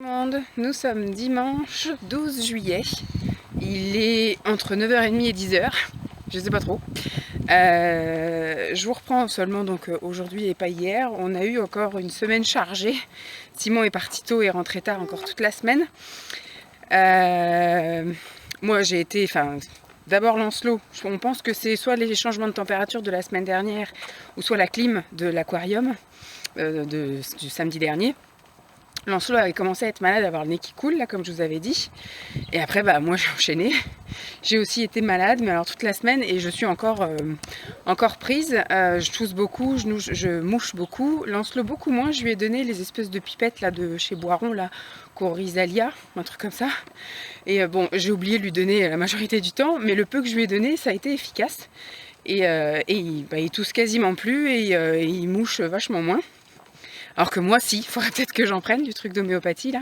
Nous sommes dimanche 12 juillet, il est entre 9h30 et 10h, je sais pas trop. Je vous reprends seulement donc aujourd'hui et pas hier. On a eu encore une semaine chargée. Simon est parti tôt et rentré tard encore toute la semaine. Moi j'ai été, d'abord Lancelot, on pense que c'est soit les changements de température de la semaine dernière ou soit la clim de l'aquarium du samedi dernier. Lancelot avait commencé à être malade, à avoir le nez qui coule, là, comme je vous avais dit. Et après, moi, j'ai enchaîné. J'ai aussi été malade, mais alors toute la semaine, et je suis encore prise. Je tousse beaucoup, je mouche beaucoup. Lancelot, beaucoup moins. Je lui ai donné les espèces de pipettes, là, de chez Boiron, là, Corizalia, un truc comme ça. Et bon, j'ai oublié de lui donner la majorité du temps, mais le peu que je lui ai donné, ça a été efficace. Et il tousse quasiment plus, et il mouche vachement moins. Alors que moi, si, il faudrait peut-être que j'en prenne du truc d'homéopathie là.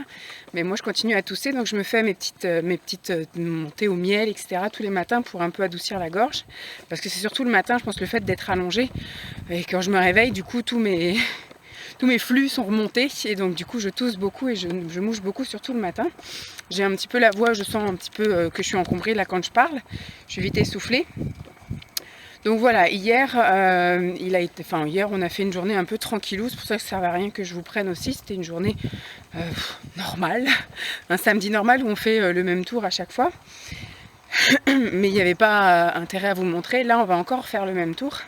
Mais moi, je continue à tousser, donc je me fais mes petites montées au miel, etc. tous les matins pour un peu adoucir la gorge. Parce que c'est surtout le matin, je pense, le fait d'être allongée. Et quand je me réveille, du coup, tous mes flux sont remontés. Et donc, du coup, je tousse beaucoup et je mouche beaucoup, surtout le matin. J'ai un petit peu la voix, je sens un petit peu que je suis encombrée là quand je parle. Je suis vite essoufflée. Donc voilà, hier on a fait une journée un peu tranquillou, c'est pour ça que ça ne servait à rien que je vous prenne aussi. C'était une journée normale, un samedi normal où on fait le même tour à chaque fois. Mais il n'y avait pas intérêt à vous montrer. Là, on va encore faire le même tour.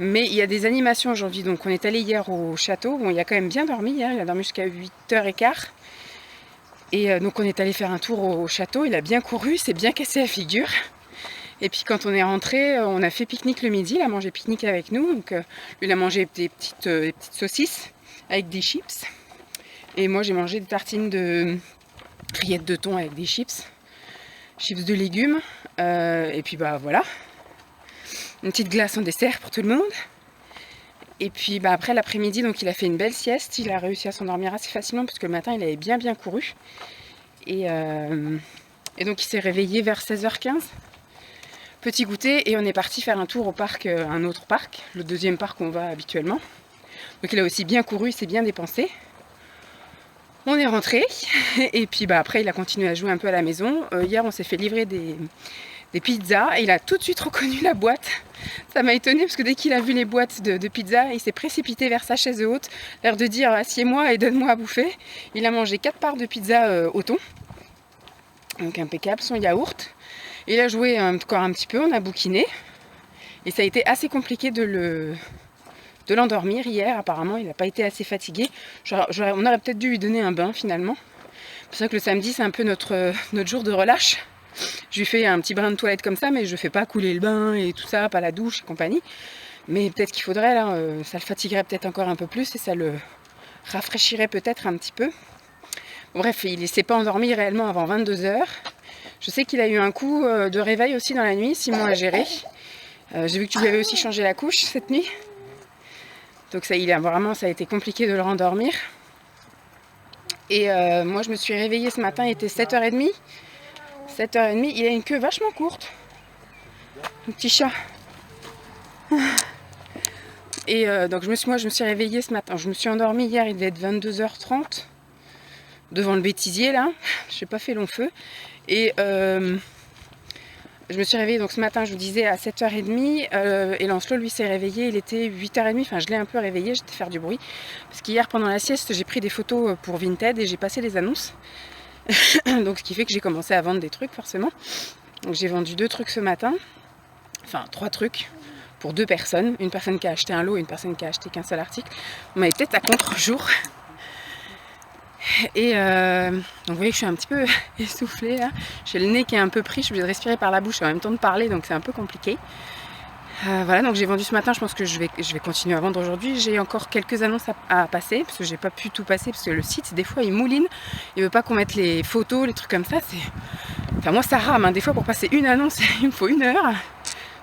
Mais il y a des animations aujourd'hui. Donc on est allé hier au château. Bon, il a quand même bien dormi hier, il a dormi jusqu'à 8h15. Et donc on est allé faire un tour au château, il a bien couru, il s'est bien cassé la figure. Et puis quand on est rentré, on a fait pique-nique le midi, il a mangé pique-nique avec nous. Donc lui, il a mangé des petites saucisses avec des chips. Et moi, j'ai mangé des tartines de rillettes de thon avec des chips de légumes. Et puis voilà, une petite glace en dessert pour tout le monde. Et puis après l'après-midi, donc il a fait une belle sieste. Il a réussi à s'endormir assez facilement parce que le matin, il avait bien couru. Et donc il s'est réveillé vers 16h15. Petit goûter et on est parti faire un tour au parc, un autre parc, le deuxième parc où on va habituellement. Donc il a aussi bien couru, il s'est bien dépensé. On est rentré et puis après il a continué à jouer un peu à la maison. Hier on s'est fait livrer des pizzas et il a tout de suite reconnu la boîte. Ça m'a étonné parce que dès qu'il a vu les boîtes de pizza, il s'est précipité vers sa chaise haute, l'air de dire assieds-moi et donne-moi à bouffer. Il a mangé 4 parts de pizza au thon, donc impeccable, son yaourt. Il a joué encore un petit peu, on a bouquiné. Et ça a été assez compliqué de l'endormir hier. Apparemment, il n'a pas été assez fatigué. On aurait peut-être dû lui donner un bain finalement. C'est vrai que le samedi, c'est un peu notre jour de relâche. Je lui fais un petit brin de toilette comme ça, mais je ne fais pas couler le bain et tout ça, pas la douche et compagnie. Mais peut-être qu'il faudrait, là, ça le fatiguerait peut-être encore un peu plus et ça le rafraîchirait peut-être un petit peu. Bon, bref, il ne s'est pas endormi réellement avant 22h. Je sais qu'il a eu un coup de réveil aussi dans la nuit, Simon a géré. J'ai vu que tu lui avais aussi changé la couche cette nuit. Donc ça a été compliqué de le rendormir. Et moi je me suis réveillée ce matin, il était 7h30. 7h30, il a une queue vachement courte. Un petit chat. Et donc moi je me suis réveillée ce matin. Je me suis endormie hier, il devait être 22h30. Devant le bêtisier là. Je n'ai pas fait long feu. Et je me suis réveillée donc ce matin, je vous disais, à 7h30. Et Lancelot, lui, s'est réveillé, il était 8h30. Enfin, je l'ai un peu réveillé, j'étais faire du bruit. Parce qu'hier, pendant la sieste, j'ai pris des photos pour Vinted et j'ai passé les annonces. Donc, ce qui fait que j'ai commencé à vendre des trucs, forcément. Donc, j'ai vendu 2 trucs ce matin. Enfin, 3 trucs pour 2 personnes. Une personne qui a acheté un lot et une personne qui a acheté qu'un seul article. On m'avait peut-être à contre-jour. Et donc vous voyez que je suis un petit peu essoufflée là. J'ai le nez qui est un peu pris, je suis obligée de respirer par la bouche en même temps de parler, donc c'est un peu compliqué. Voilà, donc j'ai vendu ce matin, je pense que je vais continuer à vendre aujourd'hui. J'ai encore quelques annonces à passer, parce que j'ai pas pu tout passer, parce que le site, des fois, il mouline. Il veut pas qu'on mette les photos, les trucs comme ça. Enfin, moi, ça rame, hein. Des fois, pour passer une annonce, il me faut 1 heure.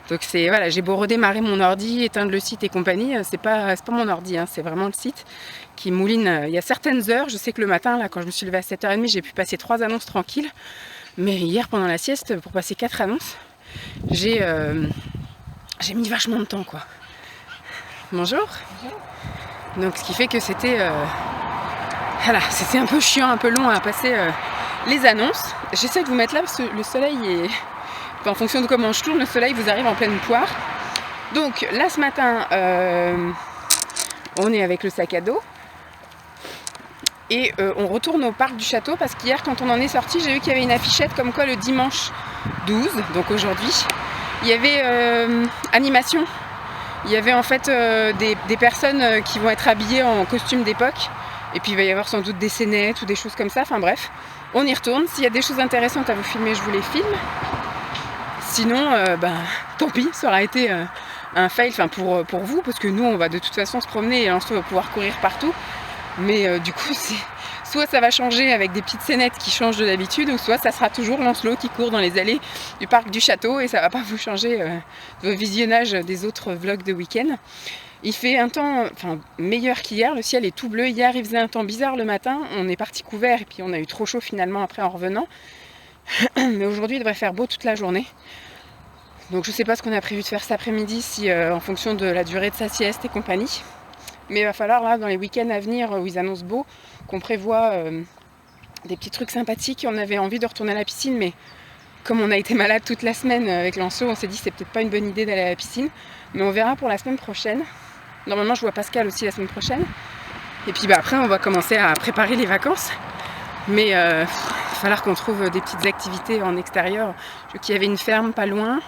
Donc voilà, j'ai beau redémarrer mon ordi, éteindre le site et compagnie, c'est pas mon ordi, hein, c'est vraiment le site qui mouline. Il y a certaines heures, je sais que le matin, là, quand je me suis levée à 7h30, j'ai pu passer 3 annonces tranquilles. Mais hier, pendant la sieste, pour passer 4 annonces, j'ai mis vachement de temps, quoi. Bonjour. Donc ce qui fait que c'était Voilà, c'était un peu chiant, un peu long à passer les annonces. J'essaie de vous mettre là parce que le soleil est... Enfin, en fonction de comment je tourne, le soleil vous arrive en pleine poire. Donc là ce matin, on est avec le sac à dos. Et on retourne au parc du château parce qu'hier quand on en est sorti, j'ai vu qu'il y avait une affichette comme quoi le dimanche 12, donc aujourd'hui, il y avait animation. Il y avait en fait des personnes qui vont être habillées en costume d'époque. Et puis il va y avoir sans doute des scénettes ou des choses comme ça. Enfin bref, on y retourne. S'il y a des choses intéressantes à vous filmer, je vous les filme. Sinon, tant pis, ça aura été un fail pour vous. Parce que nous, on va de toute façon se promener et Lancelot va pouvoir courir partout. Mais du coup, soit ça va changer avec des petites scénettes qui changent de d'habitude, ou soit ça sera toujours Lancelot qui court dans les allées du parc du château et ça va pas vous changer vos visionnages des autres vlogs de week-end. Il fait un temps meilleur qu'hier, le ciel est tout bleu. Hier il faisait un temps bizarre le matin, on est parti couvert et puis on a eu trop chaud finalement après en revenant. Mais aujourd'hui il devrait faire beau toute la journée. Donc je sais pas ce qu'on a prévu de faire cet après-midi, si en fonction de la durée de sa sieste et compagnie. Mais il va falloir là dans les week-ends à venir où ils annoncent beau, qu'on prévoit des petits trucs sympathiques. On avait envie de retourner à la piscine, mais comme on a été malade toute la semaine avec Lancelot, on s'est dit c'est peut-être pas une bonne idée d'aller à la piscine. Mais on verra pour la semaine prochaine. Normalement je vois Pascal aussi la semaine prochaine. Et puis après on va commencer à préparer les vacances. Mais il va falloir qu'on trouve des petites activités en extérieur. Je sais qu'il y avait une ferme pas loin.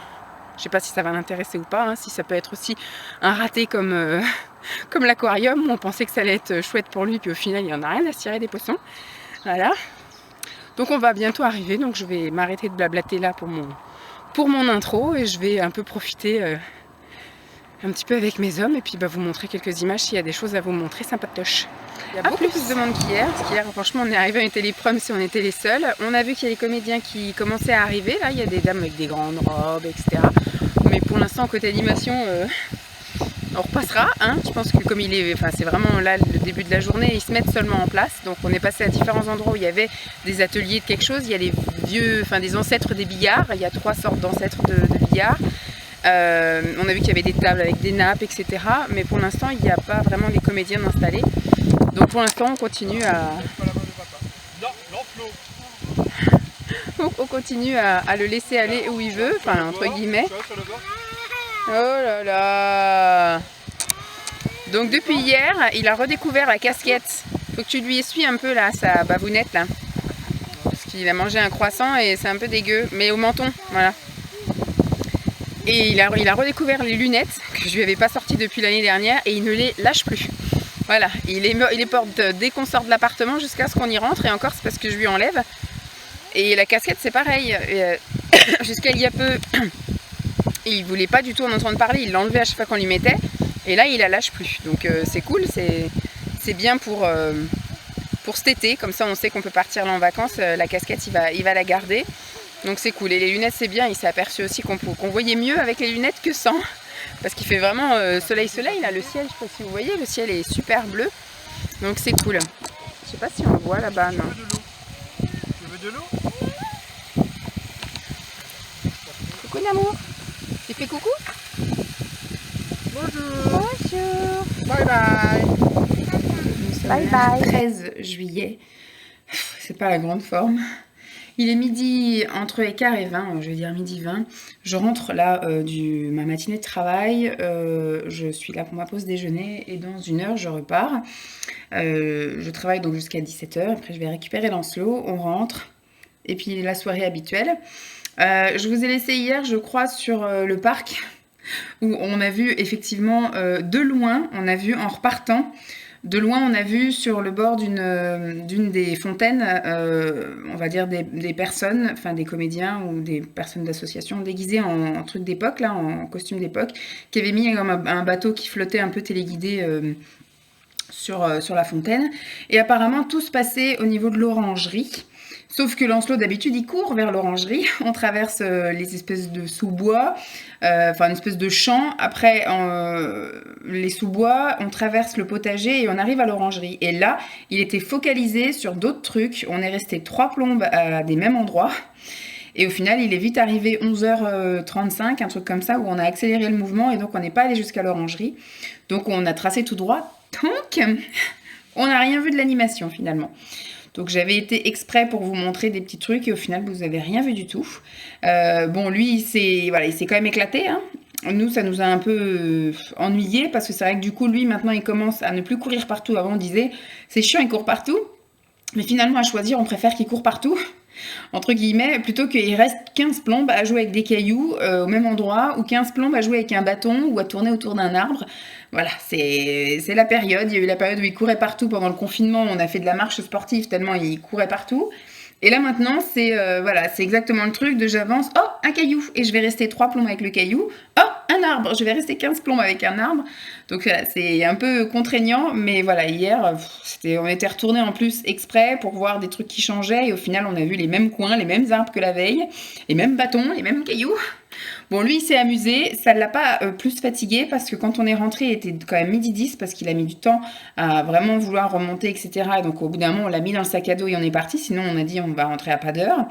Je sais pas si ça va l'intéresser ou pas, hein, si ça peut être aussi un raté comme, comme l'aquarium, où on pensait que ça allait être chouette pour lui, puis au final il n'y en a rien à cirer des poissons. Voilà. Donc on va bientôt arriver, donc je vais m'arrêter de blablater là pour mon intro, et je vais un peu profiter un petit peu avec mes hommes, et puis vous montrer quelques images s'il y a des choses à vous montrer sympatoches. Il y a beaucoup plus de monde qu'hier, parce qu'hier franchement on est arrivé, on était les premiers si on était les seuls. On a vu qu'il y a les comédiens qui commençaient à arriver, là il y a des dames avec des grandes robes, etc. Mais pour l'instant côté animation, on repassera, hein. Je pense que comme il est, c'est vraiment là le début de la journée, ils se mettent seulement en place. Donc on est passé à différents endroits où il y avait des ateliers de quelque chose. Il y a les vieux, des ancêtres des billards. Il y a 3 sortes d'ancêtres de billard. On a vu qu'il y avait des tables avec des nappes, etc. Mais pour l'instant, il n'y a pas vraiment des comédiens installés. Donc pour l'instant, on continue à... on continue à le laisser aller où il veut, entre guillemets. Oh là là! Donc depuis hier, il a redécouvert la casquette. Faut que tu lui essuies un peu là, sa bavounette là. Parce qu'il a mangé un croissant et c'est un peu dégueu. Mais au menton, voilà. Et il a redécouvert les lunettes que je lui avais pas sorties depuis l'année dernière et il ne les lâche plus. Voilà, il les porte dès qu'on sort de l'appartement jusqu'à ce qu'on y rentre, et encore c'est parce que je lui enlève. Et la casquette c'est pareil, jusqu'à il y a peu, il voulait pas du tout en entendre parler, il l'enlevait à chaque fois qu'on lui mettait, et là il la lâche plus. Donc c'est cool, c'est bien pour cet été, comme ça on sait qu'on peut partir là en vacances, la casquette il va la garder. Donc c'est cool, et les lunettes c'est bien, il s'est aperçu aussi qu'on voyait mieux avec les lunettes que sans. Parce qu'il fait vraiment soleil là, le ciel, je sais pas si vous voyez, le ciel est super bleu. Donc c'est cool. Je sais pas si on le voit là-bas, non. Tu veux de l'eau? Coucou l'amour. Tu fais coucou? Bonjour. Bonjour. Bye bye. Bye bye. 13 juillet. C'est pas la grande forme. Il est midi, entre équart et 20, je veux dire midi 20. Je rentre là ma matinée de travail. Je suis là pour ma pause déjeuner et dans 1 heure, je repars. Je travaille donc jusqu'à 17 h. Après, je vais récupérer Lancelot. On rentre. Et puis la soirée habituelle. Je vous ai laissé hier, je crois, sur le parc où on a vu effectivement de loin, on a vu en repartant. De loin, on a vu sur le bord d'une des fontaines, on va dire des personnes, des comédiens ou des personnes d'association déguisées en truc d'époque, là, en costume d'époque, qui avaient mis comme un bateau qui flottait un peu téléguidé sur la fontaine. Et apparemment, tout se passait au niveau de l'orangerie. Sauf que Lancelot, d'habitude, il court vers l'orangerie. On traverse les espèces de sous-bois, une espèce de champ. Après, les sous-bois, on traverse le potager et on arrive à l'orangerie. Et là, il était focalisé sur d'autres trucs. On est resté 3 plombes à des mêmes endroits. Et au final, il est vite arrivé 11h35, un truc comme ça, où on a accéléré le mouvement et donc on n'est pas allé jusqu'à l'orangerie. Donc on a tracé tout droit. Donc, on n'a rien vu de l'animation finalement. Donc j'avais été exprès pour vous montrer des petits trucs et au final vous n'avez rien vu du tout. Bon lui il s'est quand même éclaté, hein. Nous ça nous a un peu ennuyé parce que c'est vrai que du coup lui maintenant il commence à ne plus courir partout. Avant on disait c'est chiant il court partout, mais finalement à choisir on préfère qu'il court partout entre guillemets, plutôt qu'il reste 15 plombes à jouer avec des cailloux au même endroit, ou 15 plombes à jouer avec un bâton, ou à tourner autour d'un arbre. Voilà, c'est la période. Il y a eu la période où il courait partout pendant le confinement, on a fait de la marche sportive tellement il courait partout. Et là maintenant, c'est exactement le truc de j'avance, oh, un caillou, et je vais rester 3 plombes avec le caillou, oh, un arbre, je vais rester 15 plombes avec un arbre. Donc voilà, c'est un peu contraignant, mais voilà, hier, on était retourné en plus exprès pour voir des trucs qui changeaient, et au final, on a vu les mêmes coins, les mêmes arbres que la veille, les mêmes bâtons, les mêmes cailloux. Bon, lui, il s'est amusé, ça ne l'a pas plus fatigué, parce que quand on est rentré, il était quand même 12h10, parce qu'il a mis du temps à vraiment vouloir remonter, etc. Et donc, au bout d'un moment, on l'a mis dans le sac à dos et on est parti, sinon on a dit on va rentrer à pas d'heure.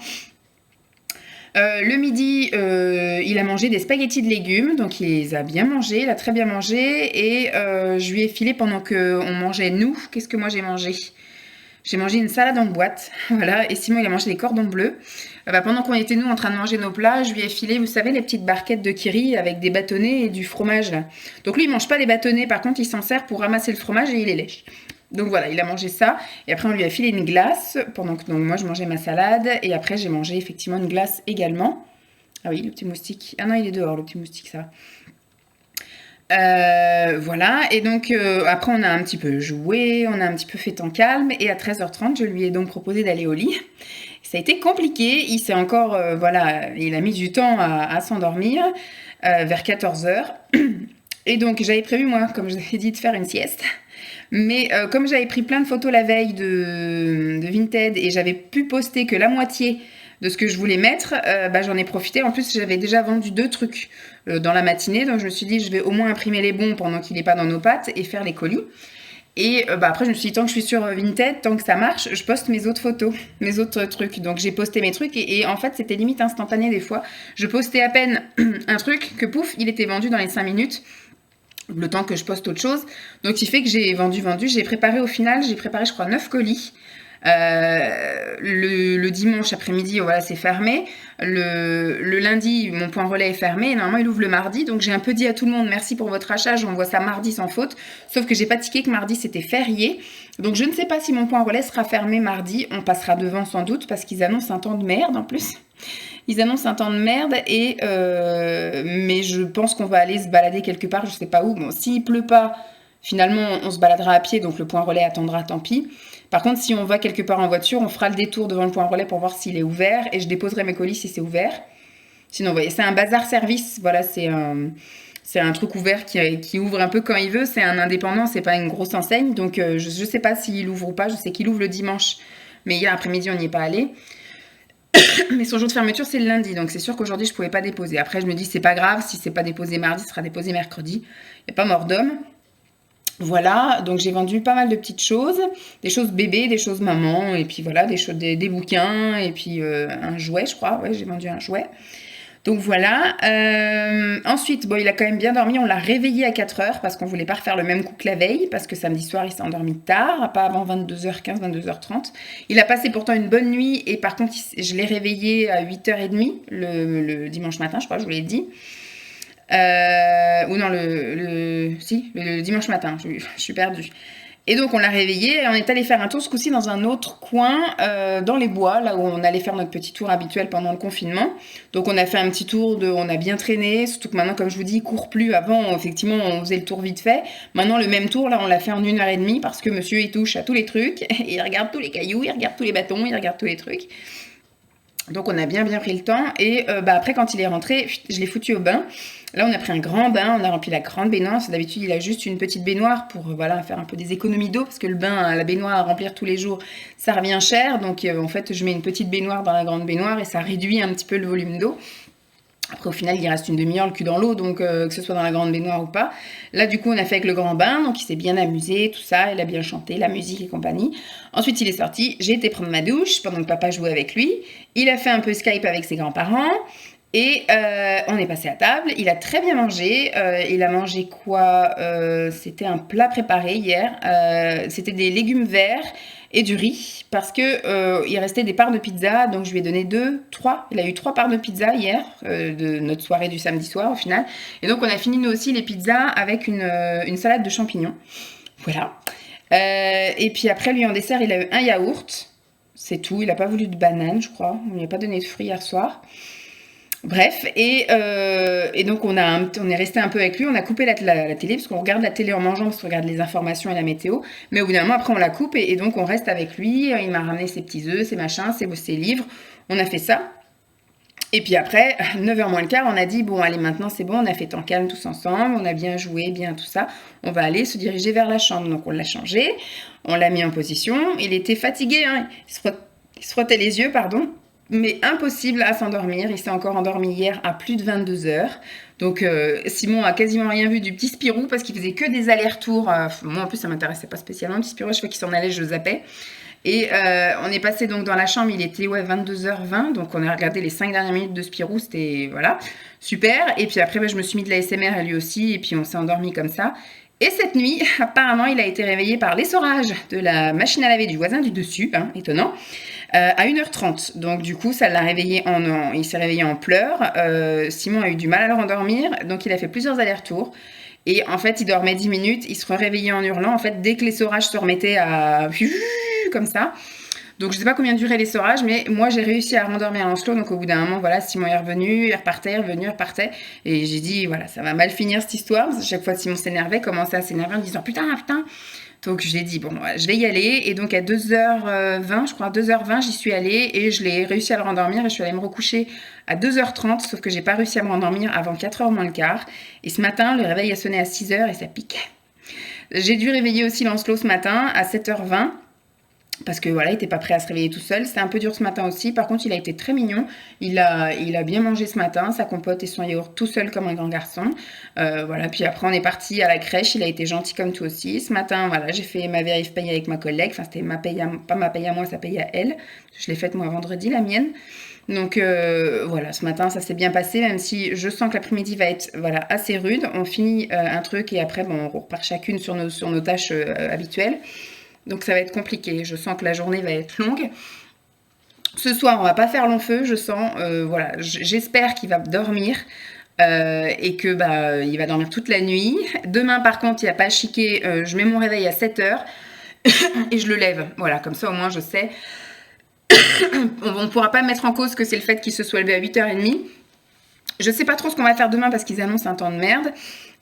Le midi, il a mangé des spaghettis de légumes, donc il les a bien mangés, il a très bien mangé, et je lui ai filé pendant qu'on mangeait nous. Qu'est-ce que moi j'ai mangé ? J'ai mangé une salade en boîte, voilà, et Simon il a mangé des cordons bleus. Pendant qu'on était nous en train de manger nos plats, je lui ai filé, vous savez, les petites barquettes de kiri avec des bâtonnets et du fromage là. Donc lui il mange pas les bâtonnets, par contre il s'en sert pour ramasser le fromage et il les lèche. Donc voilà, il a mangé ça, et après on lui a filé une glace, pendant que donc, moi je mangeais ma salade, et après j'ai mangé effectivement une glace également. Ah oui, le petit moustique, ah non il est dehors le petit moustique, ça va. Voilà, et donc après on a un petit peu joué, on a un petit peu fait temps calme, et à 13h30 je lui ai donc proposé d'aller au lit. Ça a été compliqué, il s'est encore, voilà, il a mis du temps à s'endormir, vers 14h. Et donc j'avais prévu moi, comme je vous avais dit, de faire une sieste. Mais comme j'avais pris plein de photos la veille de Vinted et j'avais pu poster que la moitié de ce que je voulais mettre, j'en ai profité. En plus, j'avais déjà vendu 2 trucs dans la matinée, donc je me suis dit je vais au moins imprimer les bons pendant qu'il n'est pas dans nos pattes et faire les colis. Et après, je me suis dit, tant que je suis sur Vinted, tant que ça marche, je poste mes autres photos, mes autres trucs. Donc, j'ai posté mes trucs et en fait, c'était limite instantané des fois. Je postais à peine un truc que pouf, il était vendu dans les 5 minutes. Le temps que je poste autre chose. Donc, il fait que j'ai vendu. J'ai préparé au final, je crois 9 colis. Le dimanche après-midi, voilà, c'est fermé. Le lundi, mon point relais est fermé. Et normalement, il ouvre le mardi. Donc, j'ai un peu dit à tout le monde, merci pour votre achat. J'envoie ça mardi sans faute. Sauf que j'ai pas tiqué que mardi, c'était férié. Donc, je ne sais pas si mon point relais sera fermé mardi. On passera devant sans doute parce qu'ils annoncent un temps de merde en plus. Ils annoncent un temps de merde mais je pense qu'on va aller se balader quelque part, je sais pas où. Bon, s'il pleut pas, finalement, on se baladera à pied, donc le point relais attendra, tant pis. Par contre, si on va quelque part en voiture, on fera le détour devant le point relais pour voir s'il est ouvert et je déposerai mes colis si c'est ouvert. Sinon, vous voyez, c'est un bazar service. Voilà, c'est un truc ouvert qui ouvre un peu quand il veut. C'est un indépendant, c'est pas une grosse enseigne. Donc, je sais pas s'il ouvre ou pas. Je sais qu'il ouvre le dimanche, mais hier après-midi, on n'y est pas allé. Mais son jour de fermeture, c'est le lundi. Donc, c'est sûr qu'aujourd'hui, je pouvais pas déposer. Après, je me dis, c'est pas grave. Si c'est pas déposé mardi, ce sera déposé mercredi. Il n'y a pas mort d'homme. Voilà, donc j'ai vendu pas mal de petites choses, des choses bébés, des choses maman, et puis voilà, des bouquins, et puis un jouet, je crois, ouais, j'ai vendu un jouet. Donc voilà, ensuite, bon, il a quand même bien dormi, on l'a réveillé à 4h, parce qu'on voulait pas refaire le même coup que la veille, parce que samedi soir, il s'est endormi tard, pas avant 22h15, 22h30. Il a passé pourtant une bonne nuit, et par contre, je l'ai réveillé à 8h30, le dimanche matin, je crois, je vous l'ai dit. Ou non, le dimanche matin, je suis perdue. Et donc on l'a réveillé et on est allé faire un tour ce coup-ci dans un autre coin, dans les bois, là où on allait faire notre petit tour habituel pendant le confinement. Donc on a fait un petit tour, on a bien traîné, surtout que maintenant, comme je vous dis, il court plus. Avant, effectivement, on faisait le tour vite fait. Maintenant, le même tour, là, on l'a fait en 1h30 parce que monsieur, il touche à tous les trucs, et il regarde tous les cailloux, il regarde tous les bâtons, il regarde tous les trucs. Donc on a bien pris le temps et après quand il est rentré, je l'ai foutu au bain. Là on a pris un grand bain, on a rempli la grande baignoire. D'habitude il a juste une petite baignoire pour faire un peu des économies d'eau parce que le bain, la baignoire à remplir tous les jours, ça revient cher. Donc en fait je mets une petite baignoire dans la grande baignoire et ça réduit un petit peu le volume d'eau. Après, au final, il reste une demi-heure le cul dans l'eau, donc que ce soit dans la grande baignoire ou pas. Là, du coup, on a fait avec le grand bain, donc il s'est bien amusé, tout ça, il a bien chanté, la musique et compagnie. Ensuite, il est sorti, j'ai été prendre ma douche pendant que papa jouait avec lui. Il a fait un peu Skype avec ses grands-parents. Et on est passé à table, il a très bien mangé, il a mangé quoi? C'était un plat préparé hier, c'était des légumes verts et du riz parce que il restait des parts de pizza, donc je lui ai donné 2, 3. Il a eu 3 parts de pizza hier, de notre soirée du samedi soir au final. Et donc on a fini nous aussi les pizzas avec une salade de champignons. Voilà. Et puis après, lui en dessert, il a eu un yaourt. C'est tout. Il n'a pas voulu de banane, je crois. On lui a pas donné de fruits hier soir. Bref, et donc on est resté un peu avec lui, on a coupé la télé, parce qu'on regarde la télé en mangeant, parce qu'on regarde les informations et la météo, mais au bout d'un moment, après on la coupe, et donc on reste avec lui, il m'a ramené ses petits œufs, ses machins, ses livres, on a fait ça. Et puis après, 9h moins le quart, on a dit, bon allez maintenant c'est bon, on a fait temps calme tous ensemble, on a bien joué, bien tout ça, on va aller se diriger vers la chambre. Donc on l'a changé, on l'a mis en position, il était fatigué, hein, il se frottait les yeux, pardon, mais impossible à s'endormir. Il s'est encore endormi hier à plus de 22h. Donc Simon a quasiment rien vu du petit Spirou parce qu'il faisait que des allers-retours. Moi en plus ça m'intéressait pas spécialement le petit Spirou, je fois qu'il s'en allait je zappais. Et on est passé donc dans la chambre, il était 22h20, donc on a regardé les 5 dernières minutes de Spirou, c'était voilà, super. Et puis après je me suis mis de la SMR à lui aussi, et puis on s'est endormi comme ça. Et cette nuit, apparemment, il a été réveillé par l'essorage de la machine à laver du voisin du dessus, hein, étonnant, à 1h30. Donc du coup, ça l'a réveillé il s'est réveillé en pleurs. Simon a eu du mal à le rendormir, donc il a fait plusieurs allers-retours. Et en fait, il dormait 10 minutes, il se réveillait en hurlant. En fait, dès que l'essorage se remettait à comme ça. Donc je sais pas combien durait l'essorage, mais moi j'ai réussi à rendormir Lancelot. Donc au bout d'un moment, voilà, Simon est revenu, il repartait, revenu, il repartait. Et j'ai dit, voilà, ça va mal finir cette histoire. Parce que chaque fois Simon s'énervait, commençait à s'énerver en disant putain, putain. Donc j'ai dit, bon, je vais y aller. Et donc à 2h20, je crois, 2h20, j'y suis allée et je l'ai réussi à le rendormir. Et je suis allée me recoucher à 2h30, sauf que j'ai pas réussi à me rendormir avant 4h moins le quart. Et ce matin, le réveil a sonné à 6h et ça piquait. J'ai dû réveiller aussi Lancelot ce matin à 7h20. Parce que voilà, il n'était pas prêt à se réveiller tout seul. C'était un peu dur ce matin aussi. Par contre, il a été très mignon. Il a bien mangé ce matin, sa compote et son yaourt tout seul comme un grand garçon. Voilà. Puis après, on est parti à la crèche. Il a été gentil comme tout aussi. Ce matin, voilà, j'ai fait ma vérif paye avec ma collègue. Enfin, c'était pas ma paye à moi, sa paye à elle. Je l'ai faite moi vendredi, la mienne. Donc voilà, ce matin, ça s'est bien passé, même si je sens que l'après-midi va être voilà, assez rude. On finit un truc et après, bon, on repart chacune sur nos tâches habituelles. Donc ça va être compliqué, je sens que la journée va être longue. Ce soir, on va pas faire long feu, je sens, voilà, j'espère qu'il va dormir et que il va dormir toute la nuit. Demain, par contre, il n'y a pas chiqué, je mets mon réveil à 7h et je le lève. Voilà, comme ça au moins je sais. On ne pourra pas mettre en cause que c'est le fait qu'il se soit levé à 8h30. Je sais pas trop ce qu'on va faire demain parce qu'ils annoncent un temps de merde.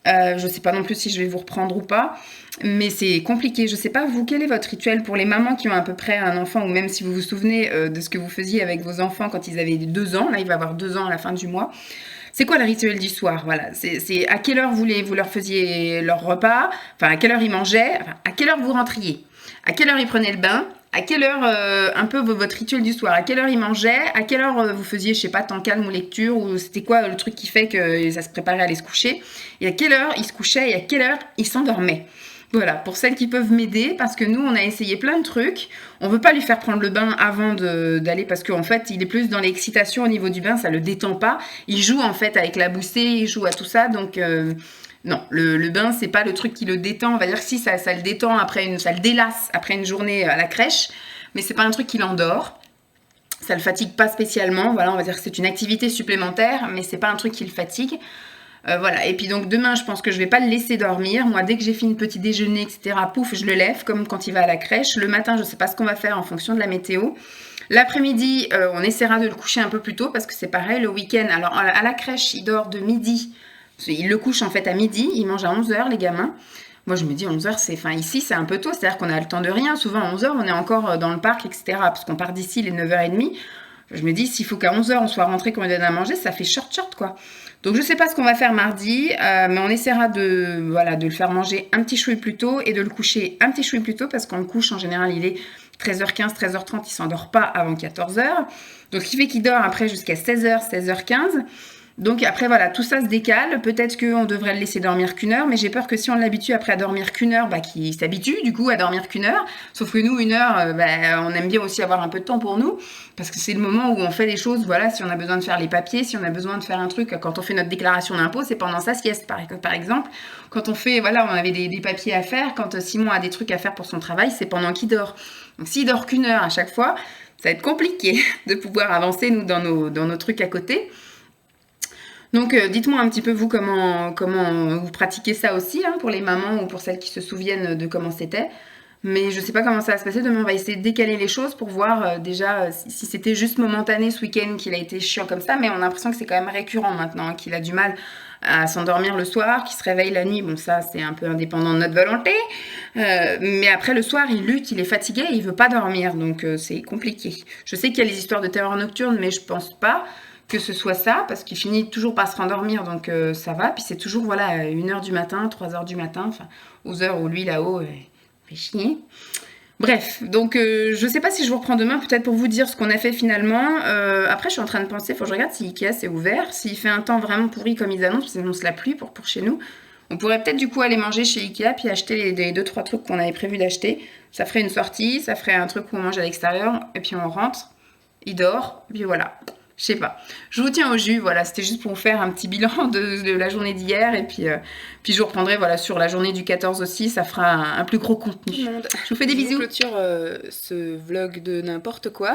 Je sais pas non plus si je vais vous reprendre ou pas, mais c'est compliqué. Je sais pas, vous, quel est votre rituel pour les mamans qui ont à peu près un enfant, ou même si vous vous souvenez de ce que vous faisiez avec vos enfants quand ils avaient 2 ans, là il va avoir 2 ans à la fin du mois. C'est quoi le rituel du soir? Voilà, c'est à quelle heure vous leur faisiez leur repas, enfin à quelle heure ils mangeaient, enfin, à quelle heure vous rentriez, à quelle heure ils prenaient le bain, à quelle heure, un peu votre rituel du soir, à quelle heure ils mangeaient, à quelle heure vous faisiez, je sais pas, temps calme ou lecture, ou c'était quoi le truc qui fait que ça se préparait à aller se coucher, et à quelle heure ils se couchaient et à quelle heure ils s'endormaient. Voilà, pour celles qui peuvent m'aider, parce que nous, on a essayé plein de trucs. On veut pas lui faire prendre le bain avant d'aller, parce qu'en fait, il est plus dans l'excitation au niveau du bain, ça le détend pas. Il joue en fait avec la boussée, il joue à tout ça, donc... non, le bain, c'est pas le truc qui le détend. On va dire que si, ça le détend ça le délasse après une journée à la crèche, mais c'est pas un truc qui l'endort. Ça le fatigue pas spécialement. Voilà, on va dire que c'est une activité supplémentaire, mais c'est pas un truc qui le fatigue. Voilà, et puis donc demain, je pense que je vais pas le laisser dormir. Moi, dès que j'ai fini le petit déjeuner, etc., pouf, je le lève, comme quand il va à la crèche. Le matin, je sais pas ce qu'on va faire en fonction de la météo. L'après-midi, on essaiera de le coucher un peu plus tôt, parce que c'est pareil, le week-end. Alors, à la crèche, il dort de midi. Il le couche en fait à midi, il mange à 11h les gamins. Moi je me dis 11h, ici c'est un peu tôt, c'est-à-dire qu'on a le temps de rien. Souvent à 11h on est encore dans le parc, etc. Parce qu'on part d'ici les 9h30. Je me dis s'il faut qu'à 11h on soit rentré, qu'on lui donne à manger, ça fait short quoi. Donc je sais pas ce qu'on va faire mardi, mais on essaiera de le faire manger un petit chouï plus tôt et de le coucher un petit chouï plus tôt, parce qu'on le couche en général, il est 13h15, 13h30, il s'endort pas avant 14h. Donc ce qui fait qu'il dort après jusqu'à 16h, 16h15. Donc après voilà, tout ça se décale, peut-être qu'on devrait le laisser dormir qu'1 heure, mais j'ai peur que si on l'habitue après à dormir qu'1 heure, qu'il s'habitue du coup à dormir qu'1 heure, sauf que nous 1 heure, on aime bien aussi avoir un peu de temps pour nous, parce que c'est le moment où on fait les choses, voilà, si on a besoin de faire les papiers, si on a besoin de faire un truc, quand on fait notre déclaration d'impôt, c'est pendant sa sieste par exemple, quand on fait, voilà, on avait des papiers à faire, quand Simon a des trucs à faire pour son travail, c'est pendant qu'il dort. Donc s'il dort qu'1 heure à chaque fois, ça va être compliqué de pouvoir avancer nous dans nos trucs à côté. Donc dites-moi un petit peu vous comment vous pratiquez ça aussi hein, pour les mamans ou pour celles qui se souviennent de comment c'était. Mais je sais pas comment ça va se passer. Demain on va essayer de décaler les choses pour voir déjà si c'était juste momentané ce week-end qu'il a été chiant comme ça. Mais on a l'impression que c'est quand même récurrent maintenant, hein, qu'il a du mal à s'endormir le soir, qu'il se réveille la nuit. Bon ça c'est un peu indépendant de notre volonté. Mais après le soir il lutte, il est fatigué et il veut pas dormir. Donc c'est compliqué. Je sais qu'il y a les histoires de terreur nocturne mais je pense pas que ce soit ça, parce qu'il finit toujours par se rendormir, donc ça va. Puis c'est toujours, voilà, 1 heure du matin, 3 heures du matin, enfin, aux heures où lui, là-haut, fait chier. Bref, donc je sais pas si je vous reprends demain, peut-être pour vous dire ce qu'on a fait finalement. Après, je suis en train de penser, faut que je regarde si Ikea c'est ouvert. S'il fait un temps vraiment pourri comme ils annoncent, c'est annonce la pluie pour chez nous. On pourrait peut-être du coup aller manger chez Ikea, puis acheter les 2-3 trucs qu'on avait prévu d'acheter. Ça ferait une sortie, ça ferait un truc où on mange à l'extérieur, et puis on rentre, il dort, et puis voilà. Je sais pas. Je vous tiens au jus, voilà, c'était juste pour vous faire un petit bilan de la journée d'hier et puis je vous reprendrai voilà, sur la journée du 14 aussi, ça fera un plus gros contenu. Tout le monde. Je vous fais des bisous. Je clôture ce vlog de n'importe quoi,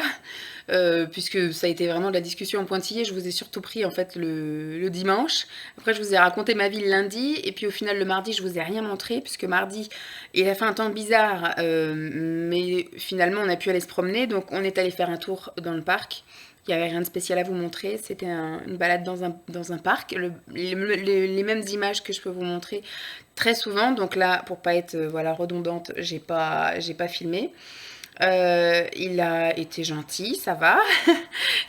puisque ça a été vraiment de la discussion en pointillé. Je vous ai surtout pris en fait le dimanche. Après, je vous ai raconté ma vie le lundi, et puis au final, le mardi, je vous ai rien montré, puisque mardi, il a fait un temps bizarre, mais finalement, on a pu aller se promener, donc on est allé faire un tour dans le parc. Il n'y avait rien de spécial à vous montrer, c'était une balade dans un parc, les mêmes images que je peux vous montrer très souvent, donc là, pour pas être voilà, redondante, j'ai pas filmé. Il a été gentil, ça va.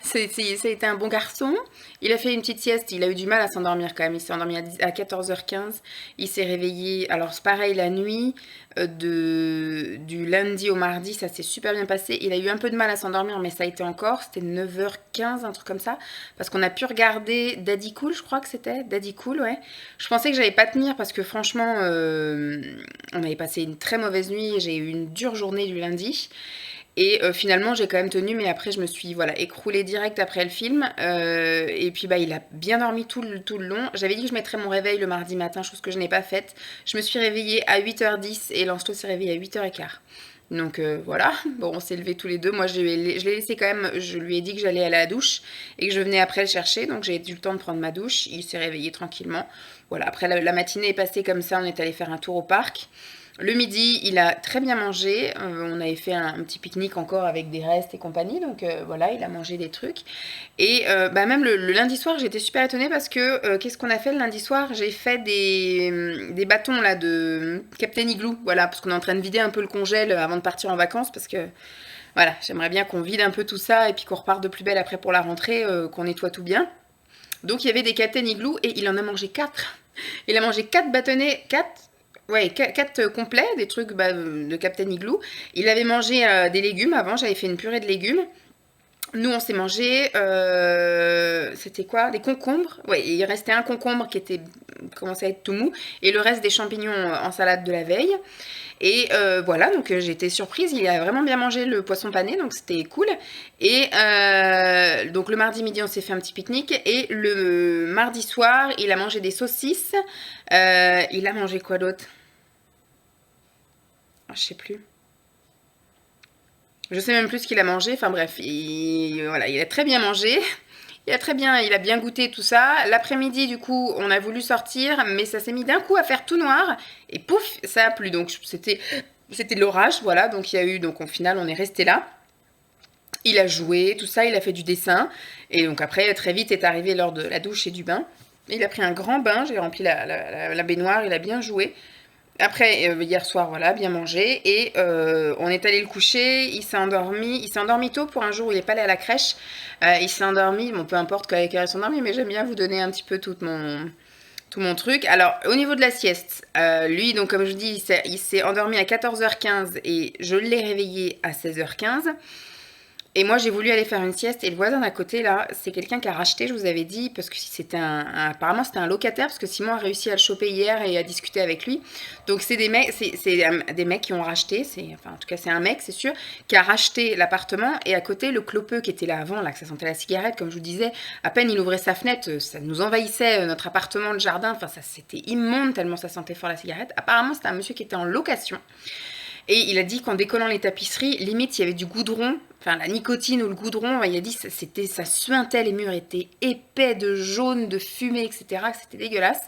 Ça a été un bon garçon. Il a fait une petite sieste, il a eu du mal à s'endormir quand même. Il s'est endormi à 14h15. Il s'est réveillé, alors c'est pareil, la nuit du lundi au mardi, ça s'est super bien passé. Il a eu un peu de mal à s'endormir, mais ça a été encore, c'était 9h15, un truc comme ça. Parce qu'on a pu regarder Daddy Cool, je crois que c'était. Daddy Cool, ouais. Je pensais que j'allais pas tenir parce que franchement, on avait passé une très mauvaise nuit. J'ai eu une dure journée du lundi. Et finalement, j'ai quand même tenu, mais après, je me suis voilà, écroulée direct après le film. Et puis, il a bien dormi tout le long. J'avais dit que je mettrais mon réveil le mardi matin, chose que je n'ai pas faite. Je me suis réveillée à 8h10 et Lancelot s'est réveillé à 8h15. Donc voilà, bon, on s'est levés tous les deux. Moi, je l'ai laissé quand même, je lui ai dit que j'allais à la douche et que je venais après le chercher. Donc j'ai eu le temps de prendre ma douche. Il s'est réveillé tranquillement. Voilà, après la matinée est passée comme ça, on est allé faire un tour au parc. Le midi, il a très bien mangé. On avait fait un petit pique-nique encore avec des restes et compagnie. Donc voilà, il a mangé des trucs. Et même le lundi soir, j'étais super étonnée parce que qu'est-ce qu'on a fait le lundi soir? J'ai fait des bâtons là de Captain Igloo. Voilà, parce qu'on est en train de vider un peu le congèle avant de partir en vacances. Parce que voilà, j'aimerais bien qu'on vide un peu tout ça et puis qu'on reparte de plus belle après pour la rentrée, qu'on nettoie tout bien. Donc il y avait des Captain Igloo et il en a mangé 4. Il a mangé 4 bâtonnets, 4 complets, des trucs de Captain Igloo. Il avait mangé des légumes avant, j'avais fait une purée de légumes. Nous, on s'est mangé, c'était quoi? Des concombres. Ouais, il restait un concombre qui commençait à être tout mou, et le reste des champignons en salade de la veille. Et voilà, donc j'ai été surprise, il a vraiment bien mangé le poisson pané, donc c'était cool. Et donc le mardi midi, on s'est fait un petit pique-nique, et le mardi soir, il a mangé des saucisses. Il a mangé quoi d'autre? Je sais plus. Je sais même plus ce qu'il a mangé, enfin bref, voilà, il a très bien mangé. Il a bien goûté tout ça. L'après-midi, du coup, on a voulu sortir, mais ça s'est mis d'un coup à faire tout noir, et pouf, ça a plu. Donc c'était l'orage, voilà. Donc au final, on est resté là. Il a joué, tout ça, il a fait du dessin, et donc après, très vite est arrivé l'heure de la douche et du bain. Il a pris un grand bain, j'ai rempli la baignoire, il a bien joué. Après, hier soir, voilà, bien mangé, et on est allé le coucher, il s'est endormi tôt pour un jour où il n'est pas allé à la crèche. Il s'est endormi, bon, peu importe quelle heure il s'est endormi, mais j'aime bien vous donner un petit peu tout mon truc. Alors, au niveau de la sieste, lui, donc comme je dis, il s'est endormi à 14h15 et je l'ai réveillé à 16h15. Et moi, j'ai voulu aller faire une sieste. Et le voisin d'à côté, là, c'est quelqu'un qui a racheté, je vous avais dit, parce que c'était apparemment, c'était un locataire, parce que Simon a réussi à le choper hier et à discuter avec lui. Donc, c'est des mecs, des mecs qui ont racheté. Enfin, en tout cas, c'est un mec, c'est sûr, qui a racheté l'appartement. Et à côté, le clopeux qui était là avant, là, que ça sentait la cigarette, comme je vous disais, à peine il ouvrait sa fenêtre, ça nous envahissait notre appartement, le jardin. Enfin, ça, c'était immonde tellement ça sentait fort la cigarette. Apparemment, c'était un monsieur qui était en location. Et il a dit qu'en décollant les tapisseries, limite, il y avait du goudron, enfin la nicotine ou le goudron, il a dit que ça suintait, les murs étaient épais de jaune, de fumée, etc., que c'était dégueulasse.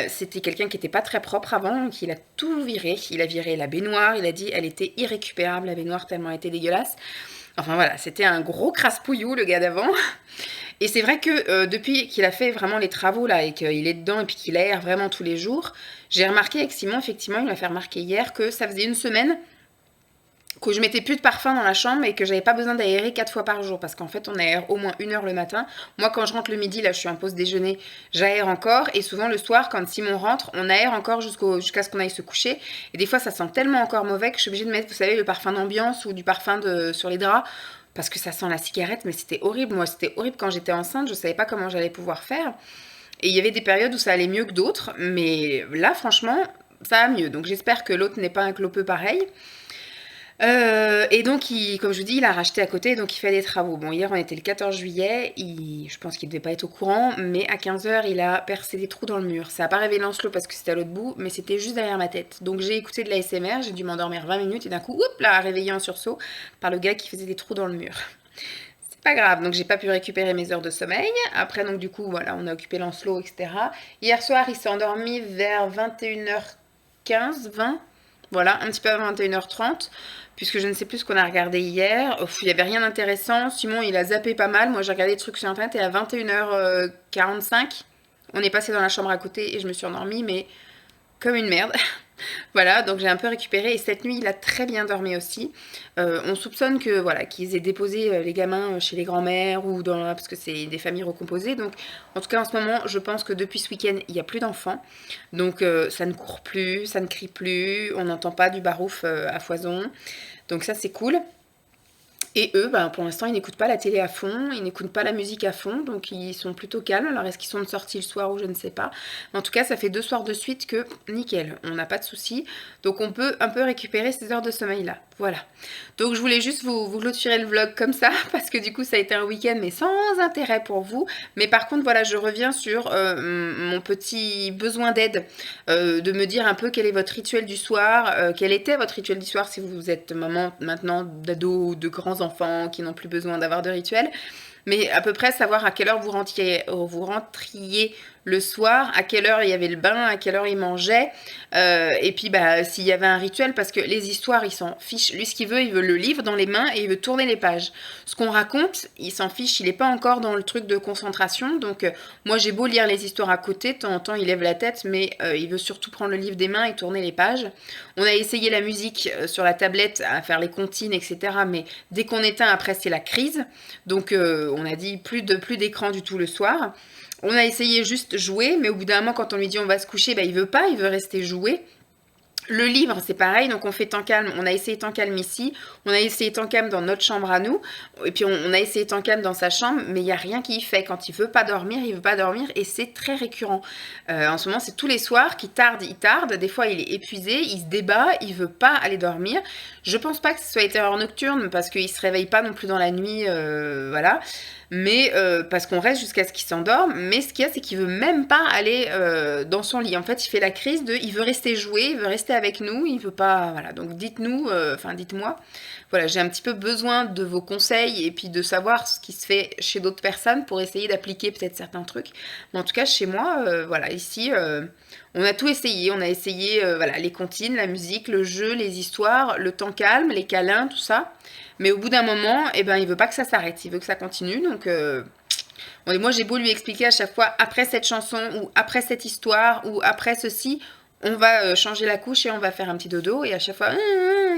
C'était quelqu'un qui n'était pas très propre avant, donc il a tout viré. Il a viré la baignoire, il a dit elle était irrécupérable, la baignoire, tellement elle était dégueulasse. Enfin voilà, c'était un gros crasse-pouillou, le gars d'avant. Et c'est vrai que depuis qu'il a fait vraiment les travaux là et qu'il est dedans et puis qu'il aère vraiment tous les jours, j'ai remarqué avec Simon, effectivement, il m'a fait remarquer hier que ça faisait une semaine que je mettais plus de parfum dans la chambre et que j'avais pas besoin d'aérer 4 fois par jour parce qu'en fait on aère au moins 1 heure le matin. Moi quand je rentre le midi, là je suis en pause déjeuner, j'aère encore et souvent le soir quand Simon rentre, on aère encore jusqu'à ce qu'on aille se coucher et des fois ça sent tellement encore mauvais que je suis obligée de mettre, vous savez, le parfum d'ambiance ou du parfum sur les draps parce que ça sent la cigarette, mais c'était horrible. Moi c'était horrible quand j'étais enceinte, je savais pas comment j'allais pouvoir faire et il y avait des périodes où ça allait mieux que d'autres, mais là franchement ça va mieux, donc j'espère que l'autre n'est pas un clopeux pareil. Et donc, comme je vous dis, il a racheté à côté, donc il fait des travaux. Bon, hier, on était le 14 juillet, je pense qu'il devait pas être au courant, mais à 15h, il a percé des trous dans le mur. Ça n'a pas réveillé Lancelot parce que c'était à l'autre bout, mais c'était juste derrière ma tête. Donc j'ai écouté de la ASMR, j'ai dû m'endormir 20 minutes, et d'un coup, hop là, réveillé en sursaut par le gars qui faisait des trous dans le mur. C'est pas grave, donc j'ai pas pu récupérer mes heures de sommeil. Après, donc du coup, voilà, on a occupé Lancelot, etc. Hier soir, il s'est endormi vers 21h15, 20, voilà, un petit peu avant 21h30, puisque je ne sais plus ce qu'on a regardé hier. Il n'y avait rien d'intéressant. Simon, il a zappé pas mal. Moi, j'ai regardé des trucs sur Internet et à 21h45, on est passé dans la chambre à côté et je me suis endormie, mais comme une merde. Voilà, donc j'ai un peu récupéré et cette nuit il a très bien dormi aussi. On soupçonne que voilà qu'ils aient déposé les gamins chez les grands-mères ou parce que c'est des familles recomposées. Donc en tout cas en ce moment je pense que depuis ce week-end il n'y a plus d'enfants. Donc ça ne court plus, ça ne crie plus, on n'entend pas du barouf à foison. Donc ça c'est cool. Et eux, ben, pour l'instant, ils n'écoutent pas la télé à fond, ils n'écoutent pas la musique à fond, donc ils sont plutôt calmes. Alors est-ce qu'ils sont de sortie le soir ou je ne sais pas. Mais en tout cas, ça fait 2 soirs de suite que nickel, on n'a pas de soucis. Donc on peut un peu récupérer ces heures de sommeil là. Voilà. Donc je voulais juste vous clôturer le vlog comme ça, parce que du coup ça a été un week-end mais sans intérêt pour vous. Mais par contre voilà, je reviens sur mon petit besoin d'aide, de me dire un peu quel est votre rituel du soir, quel était votre rituel du soir si vous êtes maman maintenant d'ados ou de grands enfants qui n'ont plus besoin d'avoir de rituel. Mais à peu près savoir à quelle heure vous rentriez le soir, à quelle heure il y avait le bain, à quelle heure il mangeait, et puis bah, s'il y avait un rituel, parce que les histoires, il s'en fiche. Lui, ce qu'il veut, il veut le livre dans les mains et il veut tourner les pages. Ce qu'on raconte, il s'en fiche, il n'est pas encore dans le truc de concentration, donc moi j'ai beau lire les histoires à côté, de temps en temps il lève la tête, mais il veut surtout prendre le livre des mains et tourner les pages. On a essayé la musique sur la tablette, à faire les comptines, etc., mais dès qu'on éteint, après c'est la crise, donc on a dit plus d'écran du tout le soir. On a essayé juste jouer, mais au bout d'un moment, quand on lui dit on va se coucher, bah, il veut pas, il veut rester jouer. Le livre, c'est pareil, donc on fait temps calme. On a essayé temps calme ici, on a essayé temps calme dans notre chambre à nous, et puis on a essayé temps calme dans sa chambre, mais il n'y a rien qui y fait. Quand il veut pas dormir, et c'est très récurrent. En ce moment, c'est tous les soirs qu'il tarde, il tarde. Des fois, il est épuisé, il se débat, il veut pas aller dormir. Je pense pas que ce soit terreur nocturne, parce qu'il se réveille pas non plus dans la nuit, voilà. Mais parce qu'on reste jusqu'à ce qu'il s'endorme, mais ce qu'il y a, c'est qu'il veut même pas aller dans son lit. En fait, il fait la crise il veut rester jouer, il veut rester avec nous, il veut pas, voilà. Donc dites-nous, dites-moi, voilà, j'ai un petit peu besoin de vos conseils et puis de savoir ce qui se fait chez d'autres personnes pour essayer d'appliquer peut-être certains trucs. Mais en tout cas, chez moi, voilà, ici, on a tout essayé. On a essayé, voilà, les comptines, la musique, le jeu, les histoires, le temps calme, les câlins, tout ça. Mais au bout d'un moment, eh ben, il veut pas que ça s'arrête, il veut que ça continue. Donc, moi, j'ai beau lui expliquer à chaque fois, après cette chanson, ou après cette histoire, ou après ceci, on va changer la couche et on va faire un petit dodo. Et à chaque fois,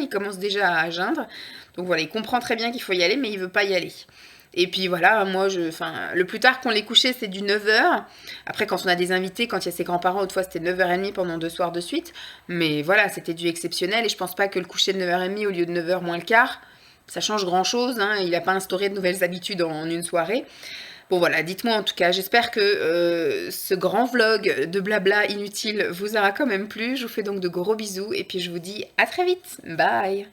il commence déjà à geindre. Donc voilà, il comprend très bien qu'il faut y aller, mais il veut pas y aller. Et puis voilà, moi, le plus tard qu'on l'ait couché, c'est du 9h. Après, quand on a des invités, quand il y a ses grands-parents, autrefois, c'était 9h30 pendant 2 soirs de suite. Mais voilà, c'était du exceptionnel. Et je pense pas que le coucher de 9h30 au lieu de 9h moins le quart, ça change grand-chose, hein, il n'a pas instauré de nouvelles habitudes en une soirée. Bon voilà, dites-moi en tout cas, j'espère que ce grand vlog de blabla inutile vous aura quand même plu. Je vous fais donc de gros bisous et puis je vous dis à très vite. Bye!